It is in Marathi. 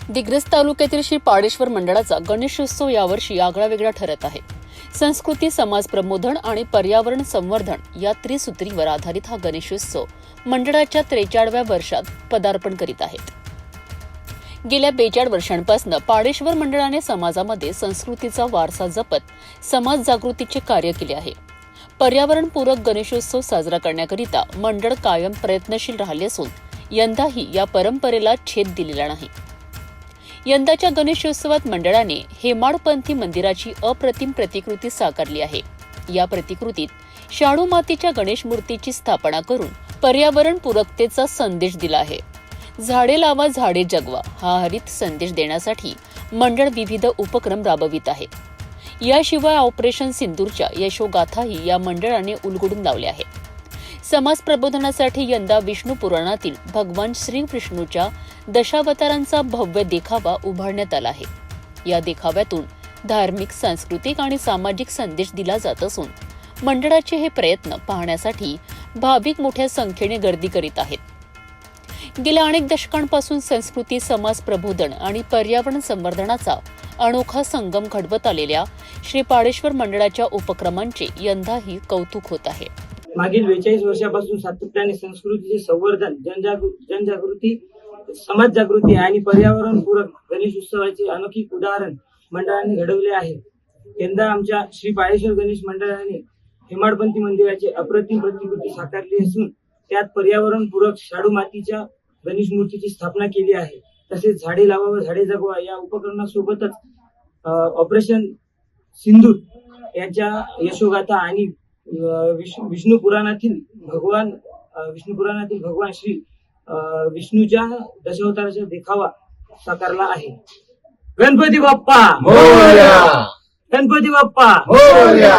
दिग्रस तालुक्यातील श्री पाडेश्वर मंडळाचा गणेशोत्सव यावर्षी आगळावेगळा ठरत आहे। संस्कृती, समाज प्रबोधन आणि पर्यावरण संवर्धन या त्रिसूत्रीवर आधारित हा गणेशोत्सव मंडळाच्या 43व्या वर्षात पदार्पण करीत आहेत। गेल्या 42 वर्षांपासून पाडेश्वर मंडळाने समाजामध्ये संस्कृतीचा वारसा जपत समाज जागृतीचे कार्य केले आहे। पर्यावरणपूरक गणेशोत्सव साजरा करण्याकरिता मंडळ कायम प्रयत्नशील राहिले असून यंदाही या परंपरेला छेद दिलेला नाही। यंदाच्या गणेशोत्सवात मंडळाने हेमाडपंथी मंदिराची अप्रतिम प्रतिकृती साकारली आहे। या प्रतिकृतीत शाडू मातीच्या गणेश मूर्तीची स्थापना करून पर्यावरण पूरकतेचा संदेश दिला आहे। झाडे लावा, झाडे जगवा हा हरित संदेश देण्यासाठी मंडळ विविध उपक्रम राबवित आहे। याशिवाय ऑपरेशन सिंदूरच्या यशोगाथाही या मंडळाने उलगडून लावल्या आहेत। समाज प्रबोधनासाठी यंदा विष्णू पुराणातील भगवान श्री विष्णूच्या दशावतारांचा भव्य देखावा उभारण्यात आला आहे। या देखाव्यातून धार्मिक, सांस्कृतिक आणि सामाजिक संदेश दिला जात असून मंडळाचे हे प्रयत्न पाहण्यासाठी भाविक मोठ्या संख्येने गर्दी करीत आहेत। गेल्या अनेक दशकांपासून संस्कृती, समाज प्रबोधन आणि पर्यावरण संवर्धनाचा अनोखा संगम घडवत आलेल्या श्री पाडेश्वर मंडळाच्या उपक्रमांचे यंदाही कौतुक होत आहे। मागील 42 वर्षापासून सातत्याने संस्कृतीचे संवर्धन, जनजागृती, समाज जागृती आणि पर्यावरणपूरक गणेश उत्सवाचे अनोखी उदाहरण मंडळाने घडवले आहे। यंदा आमच्या श्री पाडेश्वर गणेश मंडळाने हेमाडपंथी मंदिराची अप्रतिम प्रतिकृती साकारली असून त्यात पर्यावरणपूरक शाडू मातीच्या गणेश मूर्तीची स्थापना केली आहे। तसेच झाडे लावा व झाडे जगवा या उपक्रमासोबतच ऑपरेशन सिंदूर यांच्या यशोगाथा आणि विष्णू पुराणातील भगवान श्री विष्णूच्या दशावताराचा देखावा साकारला आहे। गणपती बाप्पा मोरया! गणपती बाप्पा मोरया!